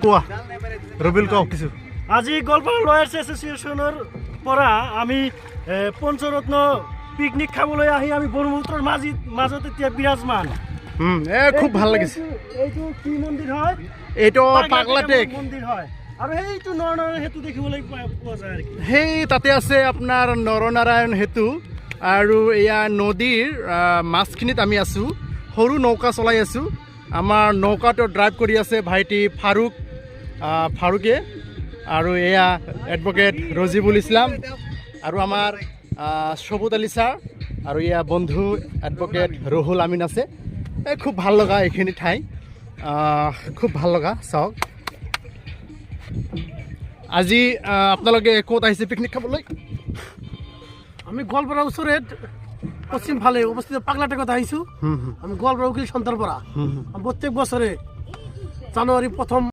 কোৱা ৰবিল কওক কিছু আজি গোৱালপাৰা লয়াৰ্ছ এছ'চিয়েশ্যনৰ পৰা আমি পঞ্চৰত্ন পিকনিক খাবলৈ আহি আমি ব্ৰহ্মপুত্ৰৰ মাজত এতিয়া বিৰাজমান। খুব ভাল লাগিছে। এইটো কি মন্দিৰ হয়? এইটো পাগলাটেক মন্দিৰ হয় আৰু সেইটো নৰনাৰায়ণ সেতু দেখিবলৈ পোৱা যায় আৰু সেই তাতে আছে আপোনাৰ নৰনাৰায়ণ সেতু আৰু এয়া নদীৰ মাছখিনিত আমি আছোঁ। সৰু নৌকা চলাই আছোঁ। আমাৰ নৌকাটো ড্ৰাইভ কৰি আছে ভাইটি ফাৰুকে আৰু এয়া এডভকেট ৰজিবুল ইছলাম আৰু আমাৰ সবুত আলী ছাৰ আৰু এয়া বন্ধু এডভকেট ৰহুল আমিন আছে। খুব ভাল লগা এইখিনি ঠাই, খুব ভাল লগা। চাওক আজি আপোনালোকে ক'ত আহিছে পিকনিক খাবলৈ? আমি গোৱালপাৰা ওচৰে পশ্চিম ফালে অৱস্থিত পাগলাটেকত আহিছোঁ। আমি গোৱালপাৰা উকিল সন্থাৰ পৰা প্ৰত্যেক বছৰে জানুৱাৰী 1